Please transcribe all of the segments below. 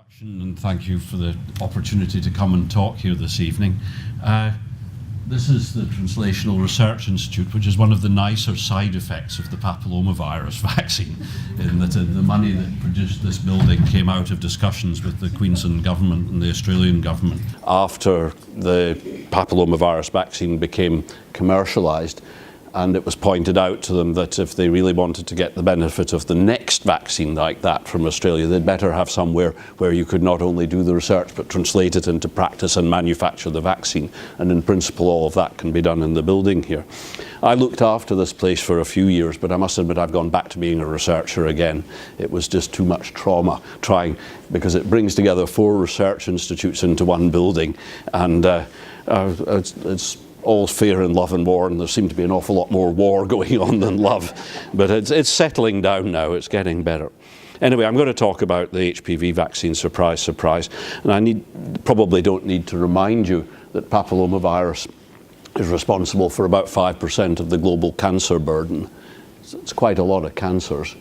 introduction, and thank you for the opportunity to come and talk here this evening. This is the Translational Research Institute, which is one of the nicer side effects of the papillomavirus vaccine, in that the money that produced this building came out of discussions with the Queensland government and the Australian government. After the papillomavirus vaccine became commercialised, and it was pointed out to them that if they really wanted to get the benefit of the next vaccine like that from Australia, they'd better have somewhere where you could not only do the research but translate it into practice and manufacture the vaccine. And in principle, all of that can be done in the building here. I looked after this place for a few years, but I must admit I've gone back to being a researcher again. It was just too much trauma trying, because it brings together 4 research institutes into one building, and it's all fear and love and war, and there seemed to be an awful lot more war going on than love. But it's settling down now, it's getting better. Anyway, I'm going to talk about the HPV vaccine, surprise, surprise. And I probably don't need to remind you that papillomavirus is responsible for about 5% of the global cancer burden. It's quite a lot of cancers.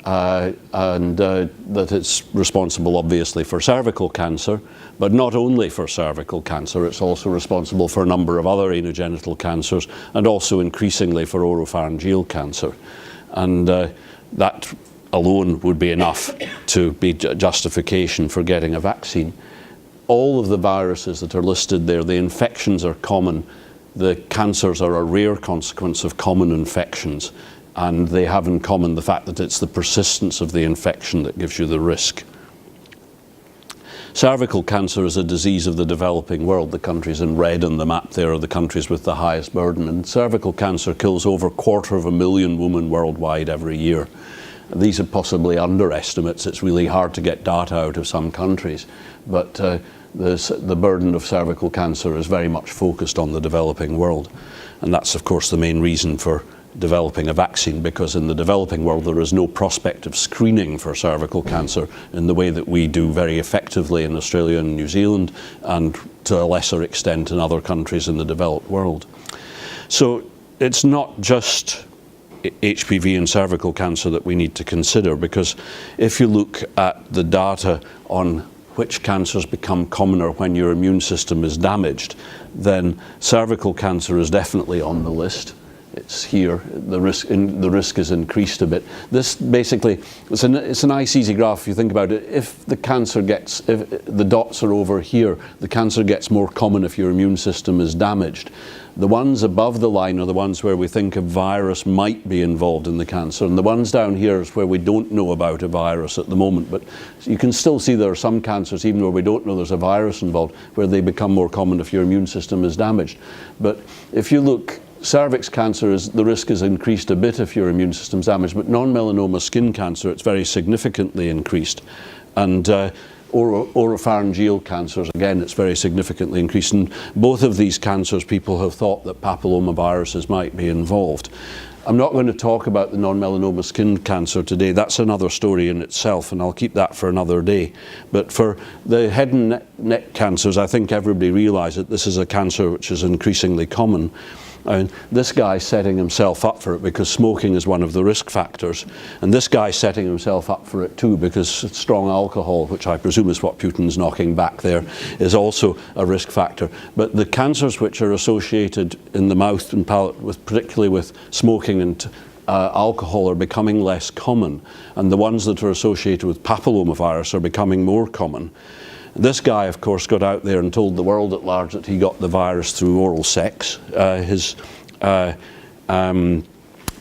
And that it's responsible obviously for cervical cancer, but not only for cervical cancer, it's also responsible for a number of other anogenital cancers, and also increasingly for oropharyngeal cancer. And that alone would be enough to be justification for getting a vaccine. All of the viruses that are listed there, the infections are common, the cancers are a rare consequence of common infections. And they have in common the fact that it's the persistence of the infection that gives you the risk. Cervical cancer is a disease of the developing world. The countries in red on the map there are the countries with the highest burden. And cervical cancer kills over 250,000 women worldwide every year. These are possibly underestimates. It's really hard to get data out of some countries. But the burden of cervical cancer is very much focused on the developing world. And that's, of course, the main reason for developing a vaccine, because in the developing world there is no prospect of screening for cervical cancer in the way that we do very effectively in Australia and New Zealand, and to a lesser extent in other countries in the developed world. So it's not just HPV and cervical cancer that we need to consider, because if you look at the data on which cancers become commoner when your immune system is damaged, then cervical cancer is definitely on the list. It's here. The risk is increased a bit. This basically, it's a nice easy graph if you think about it. If the cancer gets, if the dots are over here, the cancer gets more common if your immune system is damaged. The ones above the line are the ones where we think a virus might be involved in the cancer, and the ones down here is where we don't know about a virus at the moment. But you can still see there are some cancers, even where we don't know there's a virus involved, where they become more common if your immune system is damaged. But if you look, cervix cancer, the risk is increased a bit if your immune system's damaged, but non-melanoma skin cancer, it's very significantly increased. And oropharyngeal cancers, again, it's very significantly increased. And both of these cancers, people have thought that papillomaviruses might be involved. I'm not going to talk about the non-melanoma skin cancer today. That's another story in itself, and I'll keep that for another day. But for the head and neck cancers, I think everybody realises that this is a cancer which is increasingly common. And this guy's setting himself up for it because smoking is one of the risk factors. And this guy's setting himself up for it too because strong alcohol, which I presume is what Putin's knocking back there, is also a risk factor. But the cancers which are associated in the mouth and palate, particularly with smoking and alcohol, are becoming less common. And the ones that are associated with papillomavirus are becoming more common. This guy, of course, got out there and told the world at large that he got the virus through oral sex. His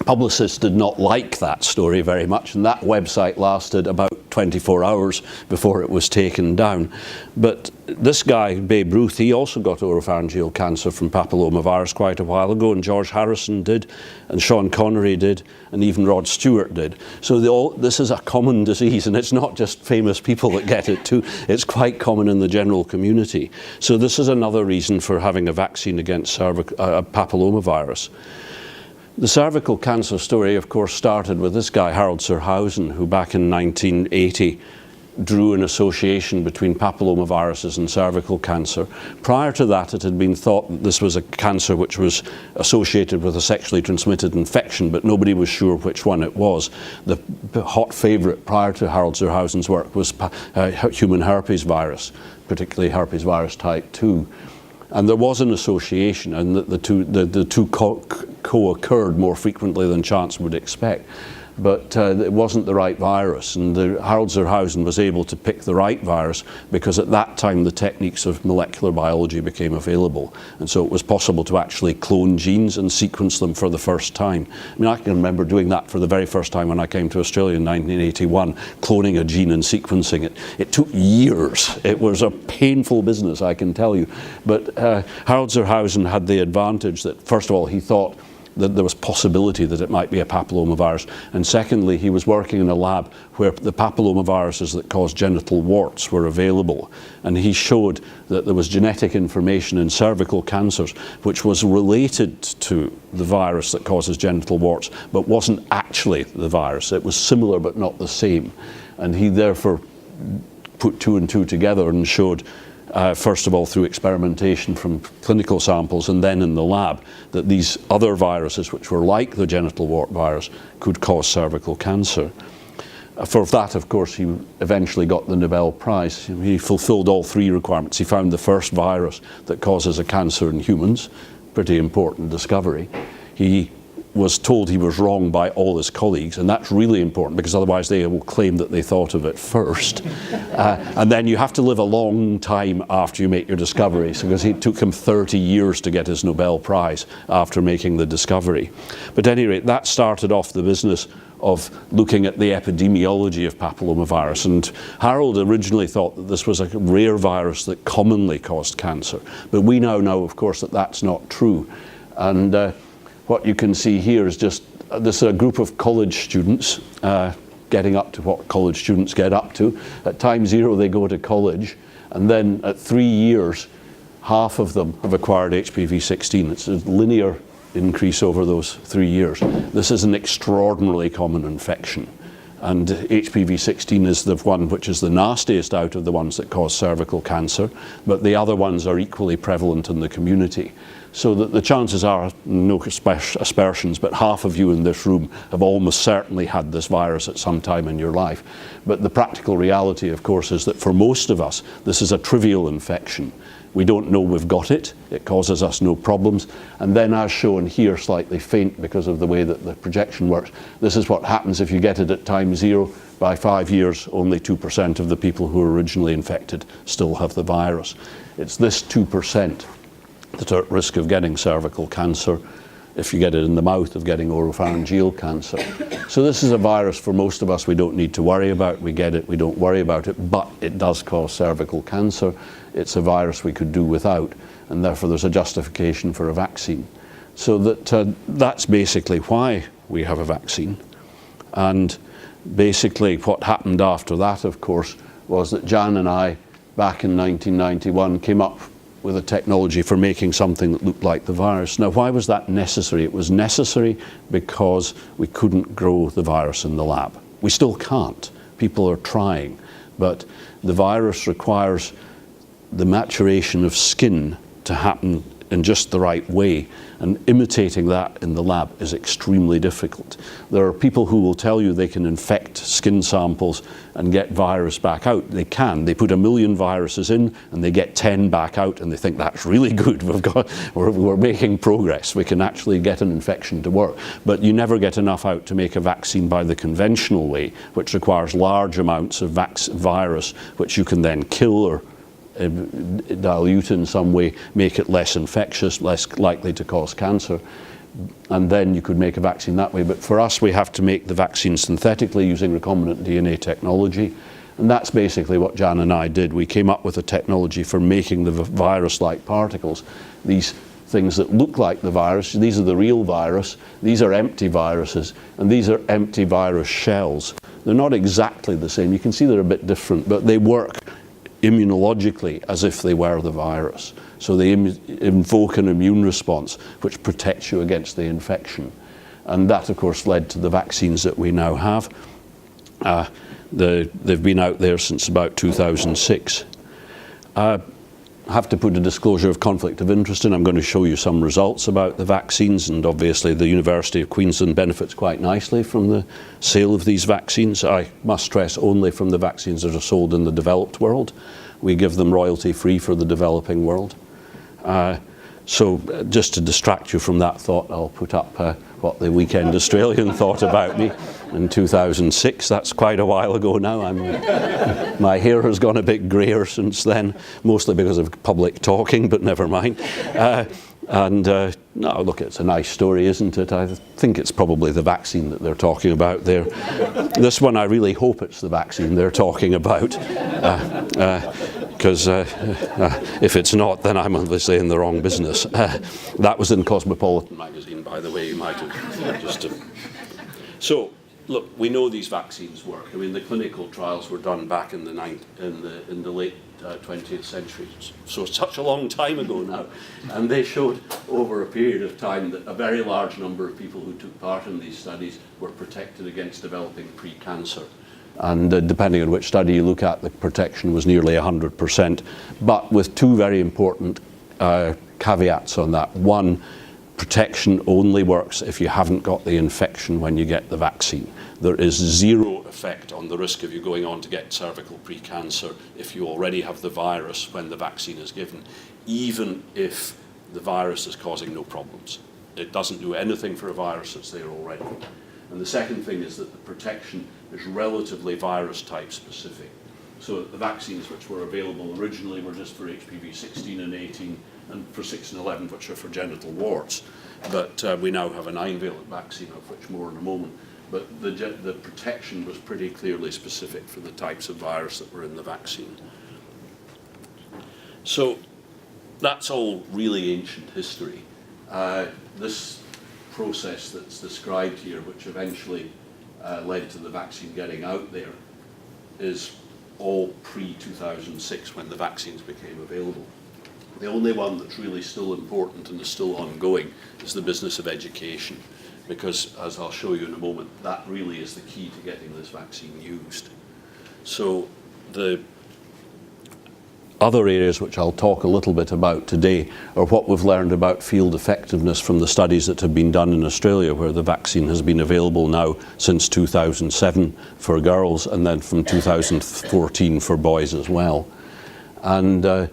publicists did not like that story very much, and that website lasted about 24 hours before it was taken down. But this guy, Babe Ruth, he also got oropharyngeal cancer from papillomavirus quite a while ago, and George Harrison did, and Sean Connery did, and even Rod Stewart did. So this is a common disease, and it's not just famous people that get it too. It's quite common in the general community. So this is another reason for having a vaccine against papillomavirus. The cervical cancer story, of course, started with this guy, Harold Serhausen, who back in 1980 drew an association between papillomaviruses and cervical cancer. Prior to that, it had been thought that this was a cancer which was associated with a sexually transmitted infection, but nobody was sure which one it was. The hot favourite prior to Harold Zerhausen's work was human herpes virus, particularly herpes virus type 2. And there was an association, and the two co-occurred more frequently than chance would expect. But it wasn't the right virus, and Harold Zerhausen was able to pick the right virus because at that time the techniques of molecular biology became available, and so it was possible to actually clone genes and sequence them for the first time. I mean, I can remember doing that for the very first time when I came to Australia in 1981, cloning a gene and sequencing it. It took years. It was a painful business, I can tell you. But Harold Zerhausen had the advantage that, first of all, he thought that there was possibility that it might be a papillomavirus, and secondly, he was working in a lab where the papillomaviruses that cause genital warts were available, and he showed that there was genetic information in cervical cancers which was related to the virus that causes genital warts, but wasn't actually the virus. It was similar but not the same, and he therefore put two and two together and showed, first of all through experimentation from clinical samples and then in the lab, that these other viruses which were like the genital wart virus could cause cervical cancer. For that, of course, he eventually got the Nobel Prize. He fulfilled all three requirements. He found the first virus that causes a cancer in humans, pretty important discovery. He was told he was wrong by all his colleagues, and that's really important because otherwise they will claim that they thought of it first. And then you have to live a long time after you make your discoveries, because it took him 30 years to get his Nobel Prize after making the discovery. But at any rate, that started off the business of looking at the epidemiology of papillomavirus, and Harold originally thought that this was a rare virus that commonly caused cancer, but we now know, of course, that that's not true. And what you can see here is just this a group of college students getting up to what college students get up to. At time zero they go to college, and then at 3 years half of them have acquired HPV-16. It's a linear increase over those 3 years. This is an extraordinarily common infection, and HPV-16 is the one which is the nastiest out of the ones that cause cervical cancer, but the other ones are equally prevalent in the community. So that the chances are, no aspersions, but half of you in this room have almost certainly had this virus at some time in your life. But the practical reality, of course, is that for most of us, this is a trivial infection. We don't know we've got it. It causes us no problems. And then, as shown here, slightly faint because of the way that the projection works, this is what happens if you get it at time zero. By 5 years, only 2% of the people who were originally infected still have the virus. It's this 2% that are at risk of getting cervical cancer, if you get it in the mouth, of getting oropharyngeal cancer. So this is a virus for most of us we don't need to worry about. We get it, we don't worry about it, but it does cause cervical cancer. It's a virus we could do without, and therefore there's a justification for a vaccine. So that's basically why we have a vaccine. And basically what happened after that, of course, was that Jan and I, back in 1991, came up with a technology for making something that looked like the virus. Now, why was that necessary? It was necessary because we couldn't grow the virus in the lab. We still can't. People are trying, but the virus requires the maturation of skin to happen in just the right way, and imitating that in the lab is extremely difficult. There are people who will tell you they can infect skin samples and get virus back out. They can. They put 1 million viruses in and they get 10 back out, and they think that's really good. We're making progress. We can actually get an infection to work. But you never get enough out to make a vaccine by the conventional way, which requires large amounts of virus, which you can then kill or dilute in some way, make it less infectious, less likely to cause cancer, and then you could make a vaccine that way. But for us, we have to make the vaccine synthetically using recombinant DNA technology, and that's basically what Jan and I did. We came up with a technology for making the virus-like particles, these things that look like the virus. These are the real virus, these are empty viruses, and these are empty virus shells. They're not exactly the same. You can see they're a bit different, but they work immunologically as if they were the virus. So they invoke an immune response which protects you against the infection. And that, of course, led to the vaccines that we now have. They've been out there since about 2006. I have to put a disclosure of conflict of interest in. I'm going to show you some results about the vaccines, and obviously the University of Queensland benefits quite nicely from the sale of these vaccines. I must stress only from the vaccines that are sold in the developed world. We give them royalty free for the developing world. So just to distract you from that thought, I'll put up what the Weekend Australian thought about me in 2006. That's quite a while ago now. My hair has gone a bit greyer since then, mostly because of public talking, but never mind. No, look, it's a nice story, isn't it? I think it's probably the vaccine that they're talking about there. This one, I really hope it's the vaccine they're talking about, because if it's not, then I'm obviously in the wrong business. That was in Cosmopolitan magazine, by the way. You might have just. So, look, we know these vaccines work. I mean, the clinical trials were done back in the late 20th century, so such a long time ago now, and they showed over a period of time that a very large number of people who took part in these studies were protected against developing pre-cancer. And depending on which study you look at, the protection was nearly 100%, but with two very important caveats on that. One, protection only works if you haven't got the infection when you get the vaccine. There is zero effect on the risk of you going on to get cervical pre-cancer if you already have the virus when the vaccine is given, even if the virus is causing no problems. It doesn't do anything for a virus that's there already. And the second thing is that the protection is relatively virus type specific. So the vaccines which were available originally were just for HPV 16 and 18, and for 6 and 11, which are for genital warts. But we now have a 9-valent vaccine, of which more in a moment. But the protection was pretty clearly specific for the types of virus that were in the vaccine. So that's all really ancient history. This process that's described here, which eventually led to the vaccine getting out there, is all pre-2006 when the vaccines became available. The only one that's really still important and is still ongoing is the business of education, because, as I'll show you in a moment, that really is the key to getting this vaccine used. So the other areas which I'll talk a little bit about today are what we've learned about field effectiveness from the studies that have been done in Australia, where the vaccine has been available now since 2007 for girls, and then from 2014 for boys as well. And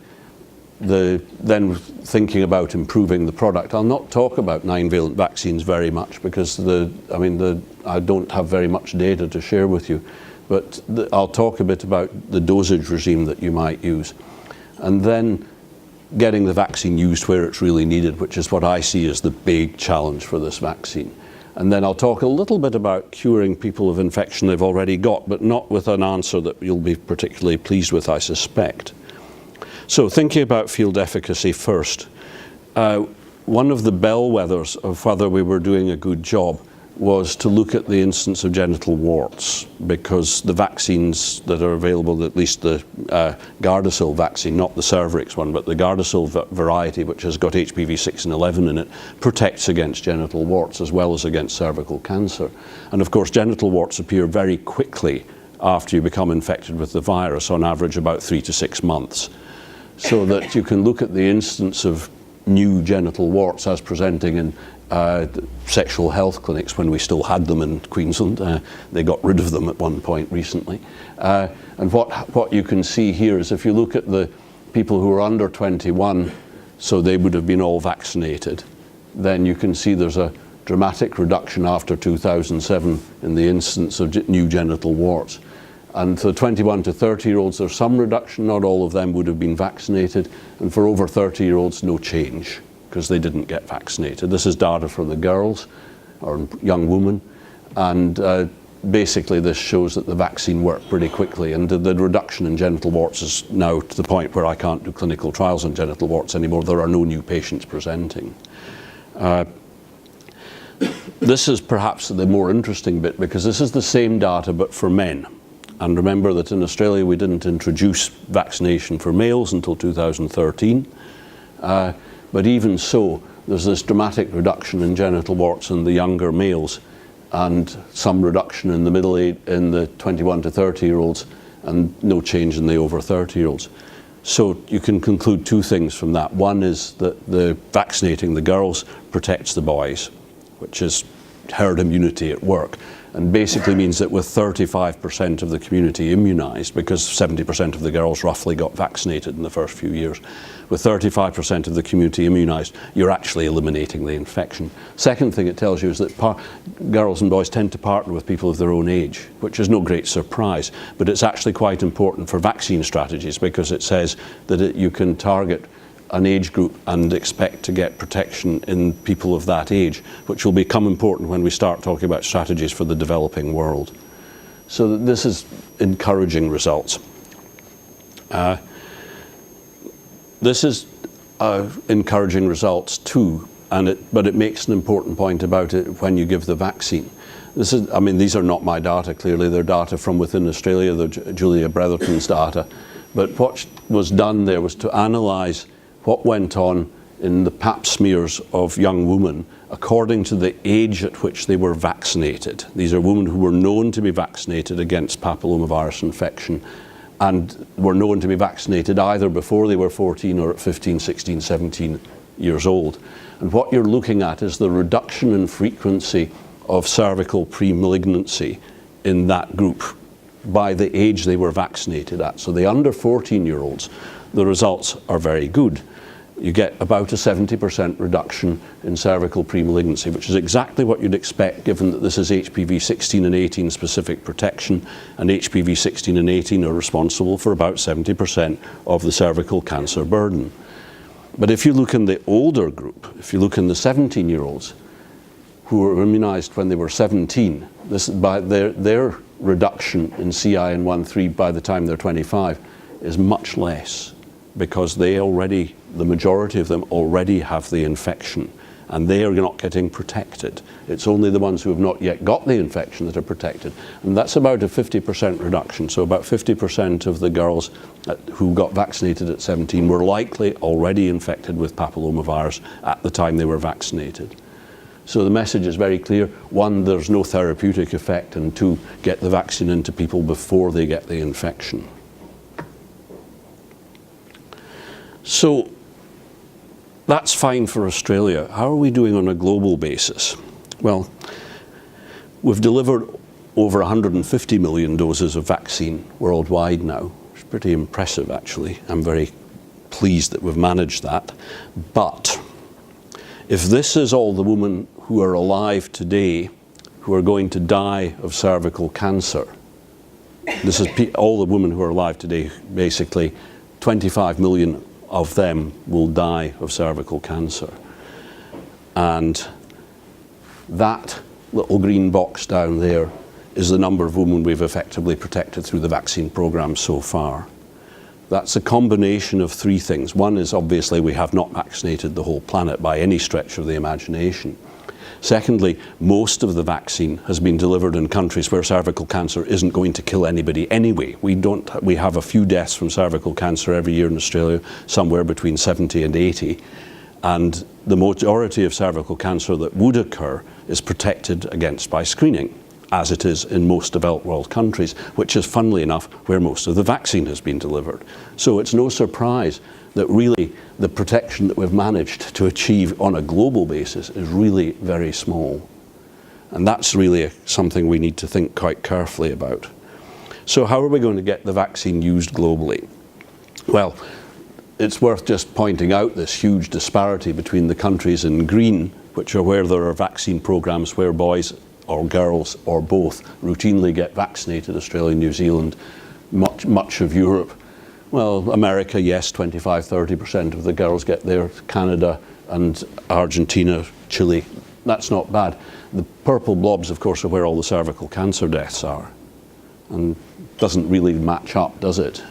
then thinking about improving the product. I'll not talk about 9-valent vaccines very much because I don't have very much data to share with you, but I'll talk a bit about the dosage regime that you might use, and then getting the vaccine used where it's really needed, which is what I see as the big challenge for this vaccine. And then I'll talk a little bit about curing people of infection they've already got, but not with an answer that you'll be particularly pleased with, I suspect. So thinking about field efficacy first, one of the bellwethers of whether we were doing a good job was to look at the incidence of genital warts, because the vaccines that are available, at least the Gardasil vaccine, not the Cervarix one, but the Gardasil variety, which has got HPV 6 and 11 in it, protects against genital warts as well as against cervical cancer. And of course, genital warts appear very quickly after you become infected with the virus, on average about 3 to 6 months. So that you can look at the instance of new genital warts as presenting in sexual health clinics when we still had them in Queensland. They got rid of them at one point recently. And what you can see here is if you look at the people who are under 21, so they would have been all vaccinated, then you can see there's a dramatic reduction after 2007 in the incidence of new genital warts. And for 21 to 30-year-olds, there's some reduction. Not all of them would have been vaccinated. And for over 30-year-olds, no change, because they didn't get vaccinated. This is data from the girls, or young women. And basically, this shows that the vaccine worked pretty quickly. And the reduction in genital warts is now to the point where I can't do clinical trials on genital warts anymore. There are no new patients presenting. This is perhaps the more interesting bit, because this is the same data, but for men. And remember that in Australia we didn't introduce vaccination for males until 2013. But even so, there's this dramatic reduction in genital warts in the younger males. and some reduction in the middle age, in the 21 to 30-year-olds, and no change in the over 30-year-olds. So you can conclude two things from that. One is that the vaccinating the girls protects the boys, which is herd immunity at work, and basically means that with 35% of the community immunized, because 70% of the girls roughly got vaccinated in the first few years, with 35% of the community immunized, you're actually eliminating the infection. Second thing it tells you is that girls and boys tend to partner with people of their own age, which is no great surprise, but it's actually quite important for vaccine strategies, because it says that you can target an age group and expect to get protection in people of that age, which will become important when we start talking about strategies for the developing world. So this is encouraging results. This is encouraging results too, but it makes an important point about it when you give the vaccine. I mean, these are not my data, clearly. They're data from within Australia, they're Julia Bretherton's data. But what was done there was to analyse what went on in the pap smears of young women according to the age at which they were vaccinated. These are women who were known to be vaccinated against papillomavirus infection and were known to be vaccinated either before they were 14 or at 15, 16, 17 years old. And what you're looking at is the reduction in frequency of cervical pre-malignancy in that group by the age they were vaccinated at. So the under 14-year-olds, the results are very good. You get about a 70% reduction in cervical pre-malignancy, which is exactly what you'd expect given that this is HPV 16 and 18 specific protection, and HPV 16 and 18 are responsible for about 70% of the cervical cancer burden. But if you look in the older group, if you look in the 17-year-olds who were immunized when they were 17, this by their reduction in CIN1-3 by the time they're 25 is much less, because the majority of them already have the infection and they are not getting protected. It's only the ones who have not yet got the infection that are protected. And that's about a 50% reduction. So about 50% of the girls who got vaccinated at 17 were likely already infected with papillomavirus at the time they were vaccinated. So the message is very clear. One, there's no therapeutic effect, and two, get the vaccine into people before they get the infection. So that's fine for Australia. How are we doing on a global basis? Well, we've delivered over 150 million doses of vaccine worldwide now. It's pretty impressive, actually. I'm very pleased that we've managed that. But if this is all the women who are alive today who are going to die of cervical cancer, this is all the women who are alive today, basically 25 million of them will die of cervical cancer. And that little green box down there is the number of women we've effectively protected through the vaccine program so far. That's a combination of three things. One is obviously we have not vaccinated the whole planet by any stretch of the imagination. Secondly, most of the vaccine has been delivered in countries where cervical cancer isn't going to kill anybody anyway. We have a few deaths from cervical cancer every year in Australia, somewhere between 70 and 80. And the majority of cervical cancer that would occur is protected against by screening, as it is in most developed world countries, which is, funnily enough, where most of the vaccine has been delivered. So it's no surprise that really the protection that we've managed to achieve on a global basis is really very small. And that's really something we need to think quite carefully about. So how are we going to get the vaccine used globally? Well, it's worth just pointing out this huge disparity between the countries in green, which are where there are vaccine programs where boys or girls or both routinely get vaccinated. Australia, New Zealand, much of Europe. Well, America, yes, 25–30% of the girls get there. Canada and Argentina, Chile, that's not bad. The purple blobs, of course, are where all the cervical cancer deaths are. And doesn't really match up, does it?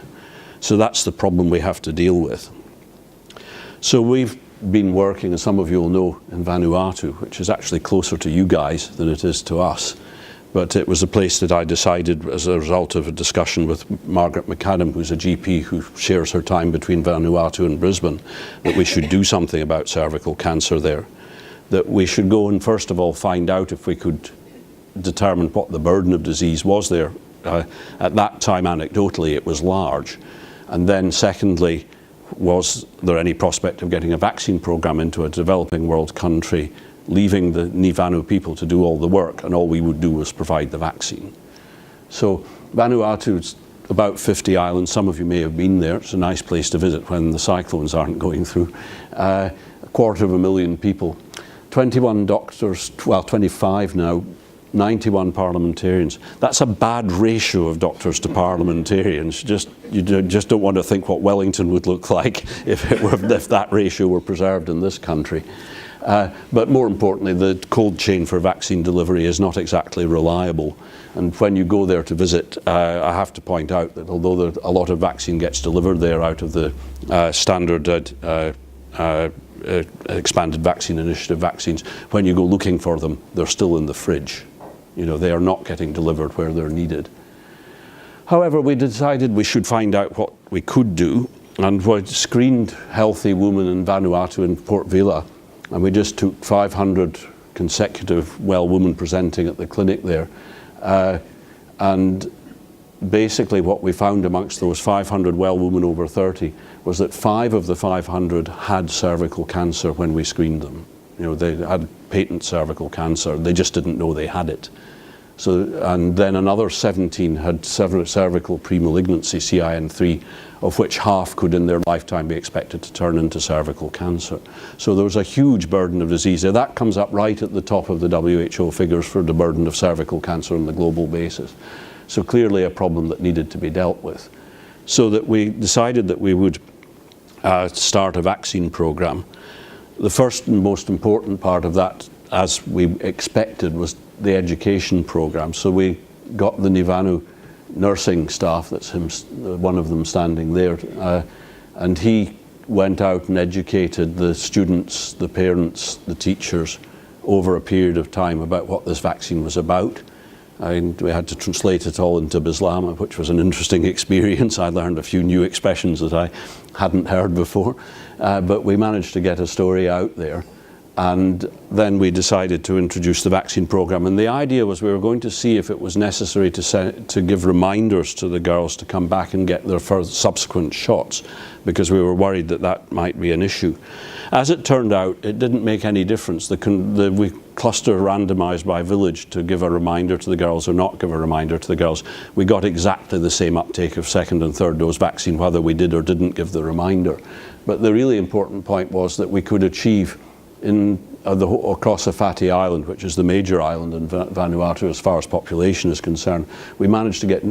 So that's the problem we have to deal with. So we've been working, as some of you will know, in Vanuatu, which is actually closer to you guys than it is to us. But it was a place that I decided, as a result of a discussion with Margaret McAdam, who's a GP who shares her time between Vanuatu and Brisbane, that we should do something about cervical cancer there. That we should go and first of all find out if we could determine what the burden of disease was there. At that time, anecdotally, it was large. And then secondly, was there any prospect of getting a vaccine program into a developing world country, leaving the Vanuatu people to do all the work, and all we would do was provide the vaccine. So Vanuatu's about 50 islands. Some of you may have been there. It's a nice place to visit when the cyclones aren't going through. 250,000 people, 21 doctors, well, 25 now, 91 parliamentarians. That's a bad ratio of doctors to parliamentarians. You just don't want to think what Wellington would look like if that ratio were preserved in this country. But more importantly, the cold chain for vaccine delivery is not exactly reliable. And when you go there to visit, I have to point out that although a lot of vaccine gets delivered there out of the standard expanded vaccine initiative vaccines, when you go looking for them, they're still in the fridge. You know, they are not getting delivered where they're needed. However, we decided we should find out what we could do, and we screened healthy women in Vanuatu in Port Vila, and we just took 500 consecutive well women presenting at the clinic there. And basically what we found amongst those 500 well women over 30 was that 5 of the 500 had cervical cancer when we screened them. You know, they had patent cervical cancer, they just didn't know they had it. So, and then another 17 had cervical premalignancy, CIN3, of which half could in their lifetime be expected to turn into cervical cancer. So there was a huge burden of disease there. That comes up right at the top of the WHO figures for the burden of cervical cancer on the global basis. So clearly a problem that needed to be dealt with. So that we decided that we would start a vaccine program. The first and most important part of that, as we expected, was the education program. So we got the Nivanu nursing staff, that's him, one of them standing there, and he went out and educated the students, the parents, the teachers over a period of time about what this vaccine was about. And we had to translate it all into Bislama, which was an interesting experience. I learned a few new expressions that I hadn't heard before, but we managed to get a story out there. And then we decided to introduce the vaccine program. And the idea was we were going to see if it was necessary to give reminders to the girls to come back and get their subsequent shots, because we were worried that that might be an issue. As it turned out, it didn't make any difference. We cluster randomized by village to give a reminder to the girls or not give a reminder to the girls. We got exactly the same uptake of second and third dose vaccine, whether we did or didn't give the reminder. But the really important point was that we could achieve across a fatty island, which is the major island in Vanuatu as far as population is concerned, we managed to get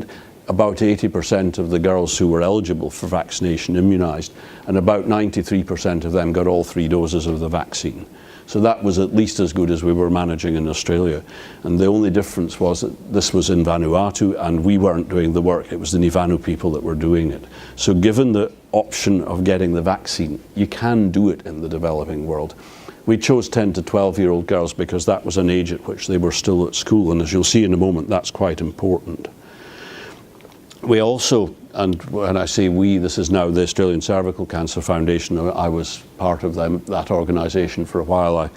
about 80% of the girls who were eligible for vaccination immunized, and about 93% of them got all 3 doses of the vaccine. So that was at least as good as we were managing in Australia. And the only difference was that this was in Vanuatu and we weren't doing the work. It was the Nivanu people that were doing it. So given the option of getting the vaccine, you can do it in the developing world. We chose 10 to 12-year-old girls because that was an age at which they were still at school, and as you'll see in a moment, that's quite important. We also, and when I say we, this is now the Australian Cervical Cancer Foundation. I was part of that organisation for a while.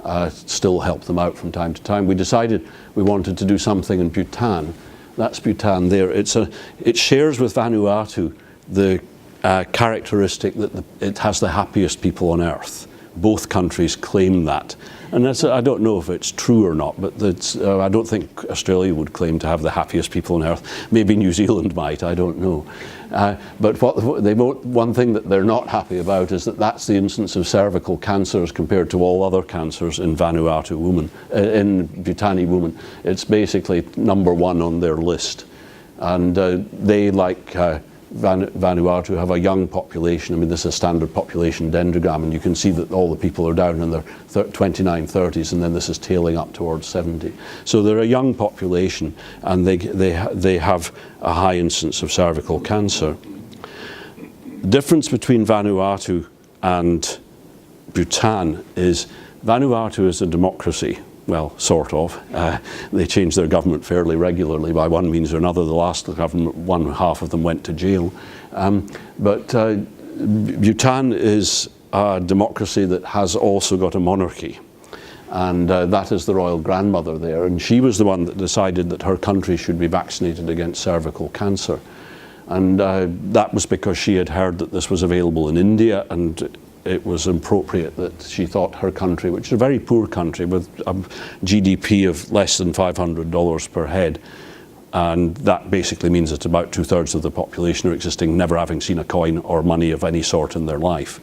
I still help them out from time to time. We decided we wanted to do something in Bhutan. That's Bhutan there. It shares with Vanuatu the characteristic that it has the happiest people on earth. Both countries claim that. And I don't know if it's true or not, but I don't think Australia would claim to have the happiest people on earth. Maybe New Zealand might, I don't know. But one thing that they're not happy about is that that's the incidence of cervical cancers compared to all other cancers in Vanuatu women, in Bhutani women. It's basically number 1 on their list. And they, like Vanuatu, have a young population. I mean, this is a standard population dendrogram, and you can see that all the people are down in their 29, 30s, and then this is tailing up towards 70. So they're a young population, and they have a high incidence of cervical cancer. The difference between Vanuatu and Bhutan is Vanuatu is a democracy. Well, sort of. They change their government fairly regularly by one means or another. The last government, one half of them went to jail. But Bhutan is a democracy that has also got a monarchy. And that is the royal grandmother there. And she was the one that decided that her country should be vaccinated against cervical cancer. And that was because she had heard that this was available in India, and it was appropriate that she thought her country, which is a very poor country with a GDP of less than $500 per head, and that basically means that about 2/3 of the population are existing never having seen a coin or money of any sort in their life.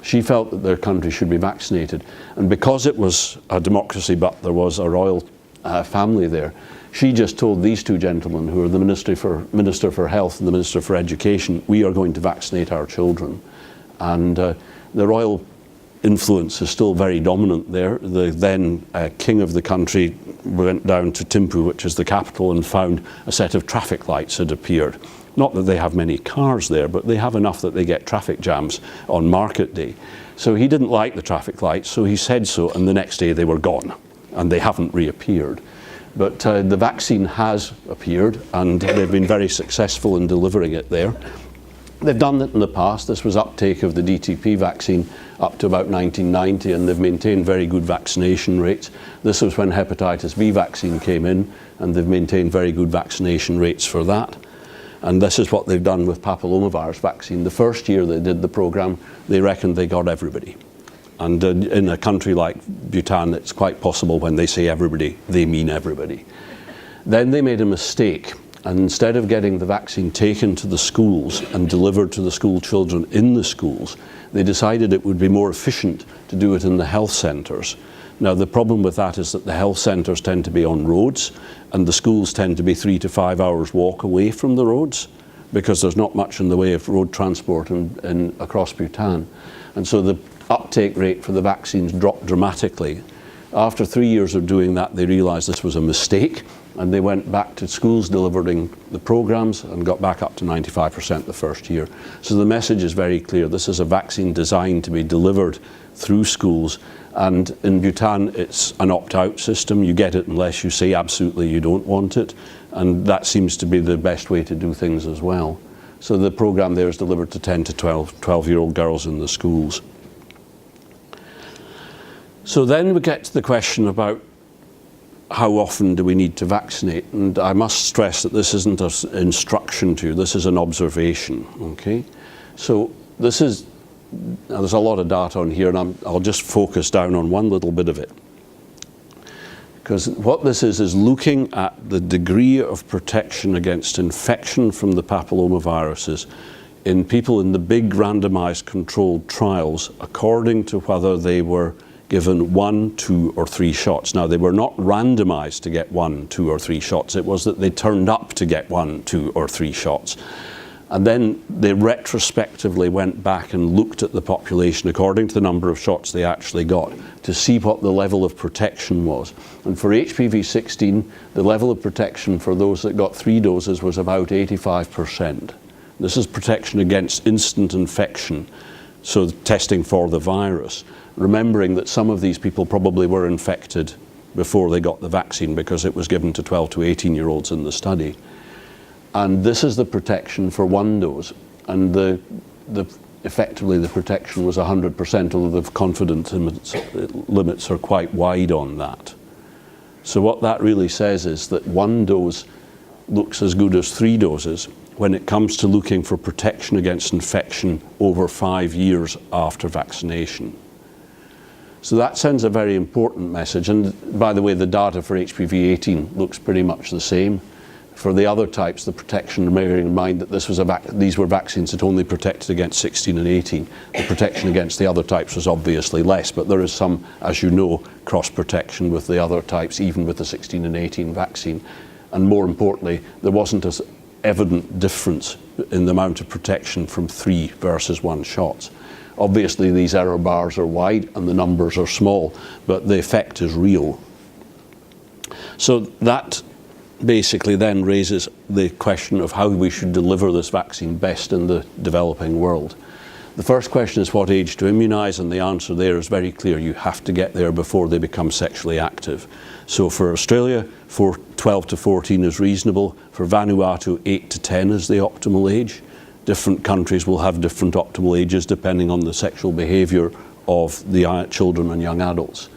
She felt that their country should be vaccinated. And because it was a democracy but there was a royal family there, she just told these two gentlemen, who are the Minister for Health and the Minister for Education, we are going to vaccinate our children. And the royal influence is still very dominant there. The then king of the country went down to Thimphu, which is the capital, and found a set of traffic lights had appeared. Not that they have many cars there, but they have enough that they get traffic jams on market day. So he didn't like the traffic lights, so he said so, and the next day they were gone, and they haven't reappeared. But the vaccine has appeared, and they've been very successful in delivering it there. They've done it in the past. This was uptake of the DTP vaccine up to about 1990, and they've maintained very good vaccination rates. This was when hepatitis B vaccine came in, and they've maintained very good vaccination rates for that. And this is what they've done with papillomavirus vaccine. The first year they did the program, they reckoned they got everybody. And in a country like Bhutan, it's quite possible when they say everybody, they mean everybody. Then they made a mistake. And instead of getting the vaccine taken to the schools and delivered to the school children in the schools, they decided it would be more efficient to do it in the health centres. Now, the problem with that is that the health centres tend to be on roads, and the schools tend to be 3 to 5 hours walk away from the roads, because there's not much in the way of road transport across Bhutan. And so the uptake rate for the vaccines dropped dramatically. After 3 years of doing that, they realised this was a mistake, and they went back to schools delivering the programs and got back up to 95% the first year. So the message is very clear. This is a vaccine designed to be delivered through schools, and in Bhutan it's an opt-out system. You get it unless you say absolutely you don't want it, and that seems to be the best way to do things as well. So the program there is delivered to 10 to 12-year-old girls in the schools. So then we get to the question about how often do we need to vaccinate? And I must stress that this isn't an instruction to you, this is an observation, okay? So this is, now there's a lot of data on here, and I'll just focus down on one little bit of it. Because what this is looking at the degree of protection against infection from the papillomaviruses in people in the big randomized controlled trials, according to whether they were given 1, 2, or 3 shots. Now, they were not randomized to get 1, 2, or 3 shots. It was that they turned up to get 1, 2, or 3 shots. And then they retrospectively went back and looked at the population according to the number of shots they actually got to see what the level of protection was. And for HPV-16, the level of protection for those that got 3 doses was about 85%. This is protection against instant infection, so testing for the virus. Remembering that some of these people probably were infected before they got the vaccine, because it was given to 12 to 18-year-olds in the study. And this is the protection for 1 dose. And effectively the protection was 100%, although the confidence limits are quite wide on that. So what that really says is that 1 dose looks as good as 3 doses when it comes to looking for protection against infection over 5 years after vaccination. So that sends a very important message. And by the way, the data for HPV-18 looks pretty much the same. For the other types, the protection, bearing in mind that these were vaccines that only protected against 16 and 18. The protection against the other types was obviously less, but there is some, as you know, cross-protection with the other types, even with the 16 and 18 vaccine. And more importantly, there wasn't an evident difference in the amount of protection from 3 versus 1 shots. Obviously, these error bars are wide and the numbers are small, but the effect is real. So that basically then raises the question of how we should deliver this vaccine best in the developing world. The first question is what age to immunize, and the answer there is very clear. You have to get there before they become sexually active. So for Australia, 12 to 14 is reasonable. For Vanuatu, 8 to 10 is the optimal age. Different countries will have different optimal ages depending on the sexual behaviour of the children and young adults.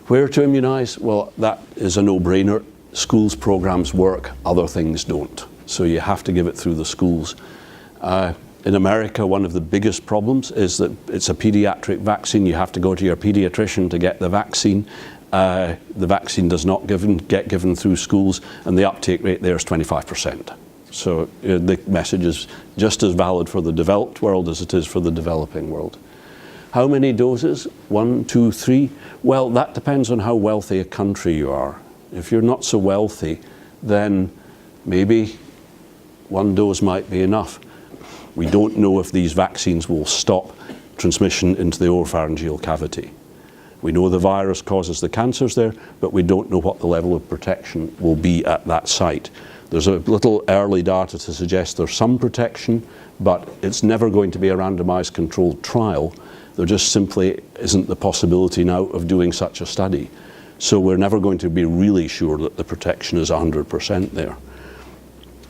Where to immunize? Well, that is a no-brainer. Schools programs work, other things don't. So you have to give it through the schools. In America, one of the biggest problems is that it's a pediatric vaccine. You have to go to your pediatrician to get the vaccine. The vaccine does not get given through schools, and the uptake rate there is 25%. So the message is just as valid for the developed world as it is for the developing world. How many doses? 1, 2, 3? Well, that depends on how wealthy a country you are. If you're not so wealthy, then maybe 1 dose might be enough. We don't know if these vaccines will stop transmission into the oropharyngeal cavity. We know the virus causes the cancers there, but we don't know what the level of protection will be at that site. There's a little early data to suggest there's some protection, but it's never going to be a randomized controlled trial. There just simply isn't the possibility now of doing such a study. So we're never going to be really sure that the protection is 100% there.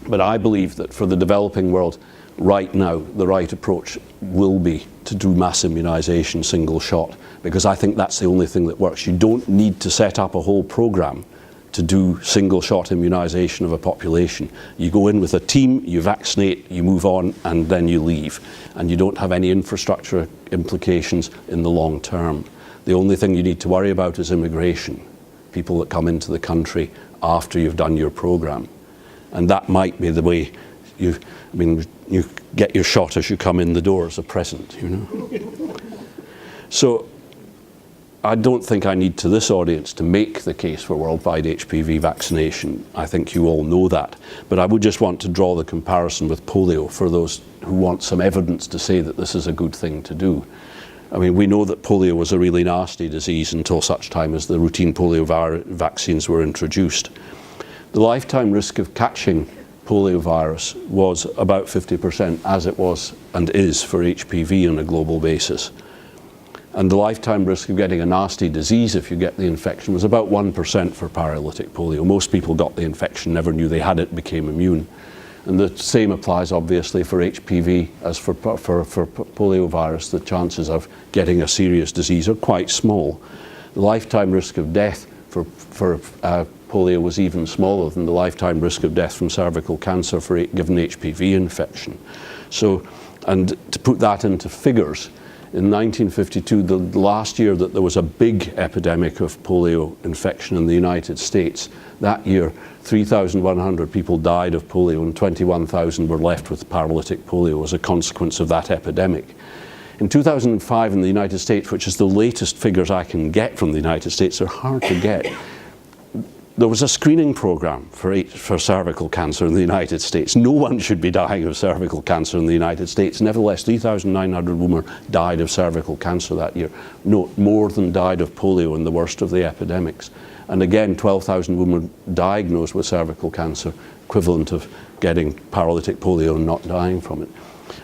But I believe that for the developing world, right now, the right approach will be to do mass immunization, single shot, because I think that's the only thing that works. You don't need to set up a whole program to do single shot immunization of a population. You go in with a team, you vaccinate, you move on, and then you leave. And you don't have any infrastructure implications in the long term. The only thing you need to worry about is immigration, people that come into the country after you've done your program. And that might be the way you get your shot as you come in the door as a present, you know. So I don't think I need to this audience to make the case for worldwide HPV vaccination. I think you all know that. But I would just want to draw the comparison with polio for those who want some evidence to say that this is a good thing to do. I mean, we know that polio was a really nasty disease until such time as the routine polio vaccines were introduced. The lifetime risk of catching poliovirus was about 50%, as it was and is for HPV on a global basis. And the lifetime risk of getting a nasty disease if you get the infection was about 1% for paralytic polio. Most people got the infection, never knew they had it, became immune. And the same applies obviously for HPV as for poliovirus. The chances of getting a serious disease are quite small. The lifetime risk of death for polio was even smaller than the lifetime risk of death from cervical cancer for given HPV infection. So, and to put that into figures, in 1952, the last year that there was a big epidemic of polio infection in the United States, that year 3,100 people died of polio and 21,000 were left with paralytic polio as a consequence of that epidemic. In 2005 in the United States, which is the latest figures I can get from the United States, they're hard to get, there was a screening program for cervical cancer in the United States. No one should be dying of cervical cancer in the United States. Nevertheless, 3,900 women died of cervical cancer that year. No, more than died of polio in the worst of the epidemics. And again, 12,000 women diagnosed with cervical cancer, equivalent of getting paralytic polio and not dying from it.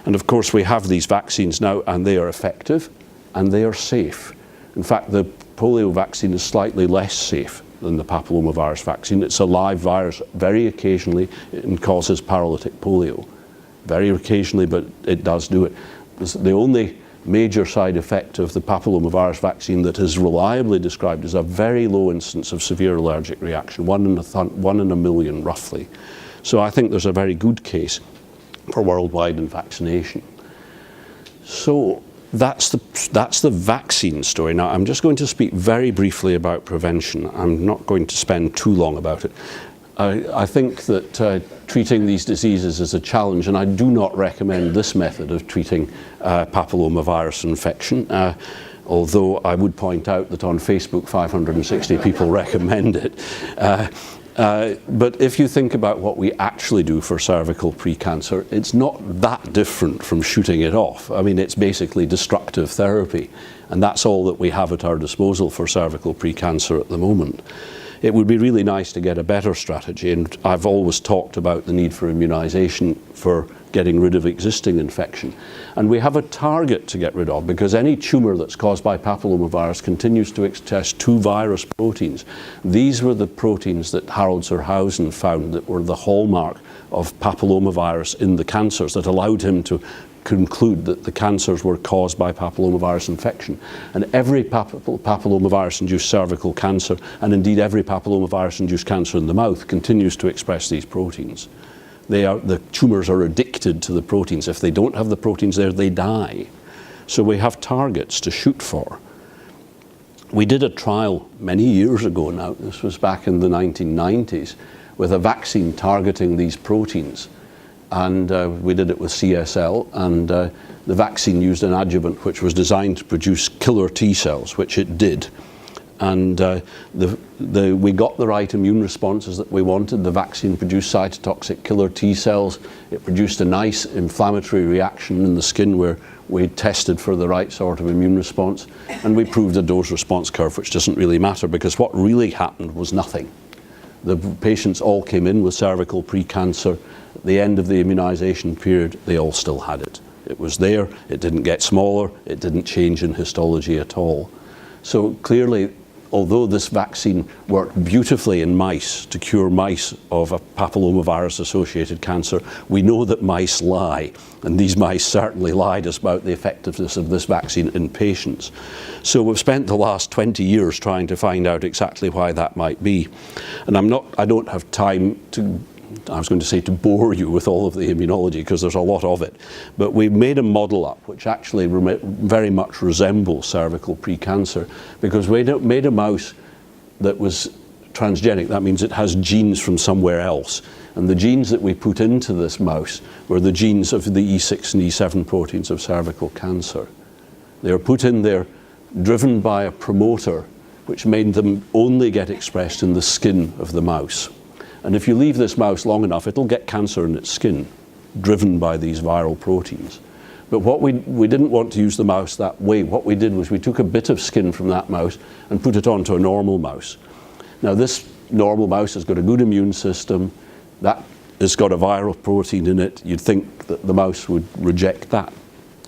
And of course, we have these vaccines now, and they are effective and they are safe. In fact, the polio vaccine is slightly less safe than the papillomavirus vaccine. It's a live virus. Very occasionally it causes paralytic polio. Very occasionally, but it does do it. The only major side effect of the papillomavirus vaccine that is reliably described is a very low incidence of severe allergic reaction, 1 in a million roughly. So I think there's a very good case for worldwide vaccination. So that's the vaccine story. Now, I'm just going to speak very briefly about prevention. I'm not going to spend too long about it. I think that treating these diseases is a challenge, and I do not recommend this method of treating papillomavirus infection, although I would point out that on Facebook 560 people recommend it. But if you think about what we actually do for cervical precancer, it's not that different from shooting it off. I mean, it's basically destructive therapy, and that's all that we have at our disposal for cervical precancer at the moment. It would be really nice to get a better strategy, and I've always talked about the need for immunization for getting rid of existing infection. And we have a target to get rid of, because any tumour that's caused by papillomavirus continues to express 2 virus proteins. These were the proteins that Harold Zerhausen found that were the hallmark of papillomavirus in the cancers that allowed him to conclude that the cancers were caused by papillomavirus infection. And every papillomavirus-induced cervical cancer, and indeed every papillomavirus-induced cancer in the mouth, continues to express these proteins. The tumours are addicted to the proteins. If they don't have the proteins there, they die. So we have targets to shoot for. We did a trial many years ago now, this was back in the 1990s, with a vaccine targeting these proteins. And we did it with CSL, and the vaccine used an adjuvant which was designed to produce killer T cells, which it did. And we got the right immune responses that we wanted. The vaccine produced cytotoxic killer T cells. It produced a nice inflammatory reaction in the skin where we tested for the right sort of immune response. And we proved a dose response curve, which doesn't really matter because what really happened was nothing. The patients all came in with cervical precancer. At the end of the immunization period, they all still had it. It was there, it didn't get smaller, it didn't change in histology at all. So clearly, although this vaccine worked beautifully in mice to cure mice of a papillomavirus-associated cancer, we know that mice lie, and these mice certainly lied us about the effectiveness of this vaccine in patients. So we've spent the last 20 years trying to find out exactly why that might be. And I don't have time to, I was going to say to bore you with all of the immunology because there's a lot of it, but we made a model up which actually very much resembles cervical precancer because we made a mouse that was transgenic. That means it has genes from somewhere else, and the genes that we put into this mouse were the genes of the E6 and E7 proteins of cervical cancer. They were put in there driven by a promoter which made them only get expressed in the skin of the mouse. And if you leave this mouse long enough, it'll get cancer in its skin, driven by these viral proteins. But what we didn't want to use the mouse that way. What we did was we took a bit of skin from that mouse and put it onto a normal mouse. Now this normal mouse has got a good immune system. That has got a viral protein in it. You'd think that the mouse would reject that.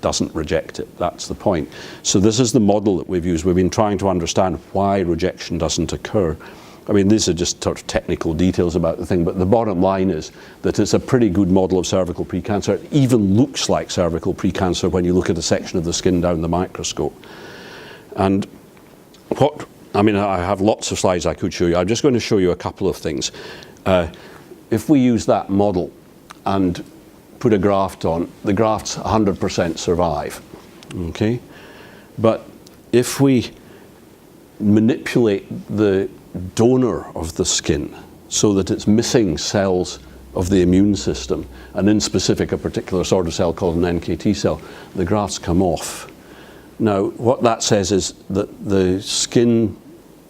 Doesn't reject it. That's the point. So this is the model that we've used. We've been trying to understand why rejection doesn't occur. I mean, these are just sort of technical details about the thing, but the bottom line is that it's a pretty good model of cervical precancer. It even looks like cervical precancer when you look at a section of the skin down the microscope. And I have lots of slides I could show you. I'm just going to show you a couple of things. If we use that model and put a graft on, the grafts 100% survive, okay? But if we manipulate the donor of the skin so that it's missing cells of the immune system, and in specific a particular sort of cell called an NKT cell, the grafts come off. Now what that says is that the skin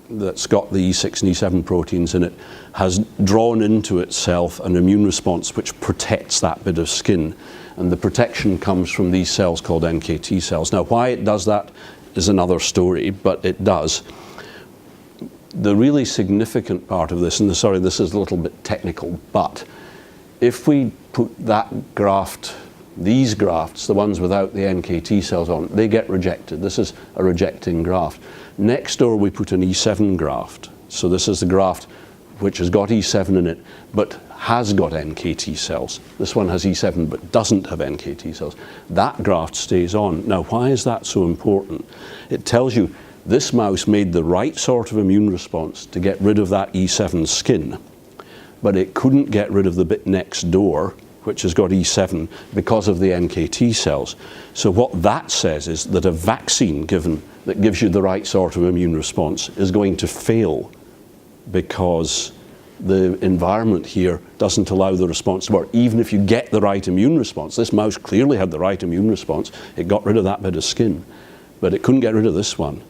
that's got the E6 and E7 proteins in it has drawn into itself an immune response which protects that bit of skin, and the protection comes from these cells called NKT cells. Now why it does that is another story, but it does. The really significant part of this, and sorry, this is a little bit technical, but if we put that graft, these grafts, the ones without the NKT cells on, they get rejected. This is a rejecting graft. Next door we put an E7 graft. So this is the graft which has got E7 in it, but has got NKT cells. This one has E7 but doesn't have NKT cells. That graft stays on. Now why is that so important? It tells you this mouse made the right sort of immune response to get rid of that E7 skin, but it couldn't get rid of the bit next door, which has got E7, because of the NKT cells. So what that says is that a vaccine given that gives you the right sort of immune response is going to fail because the environment here doesn't allow the response to work. Even if you get the right immune response, this mouse clearly had the right immune response, it got rid of that bit of skin, but it couldn't get rid of this one.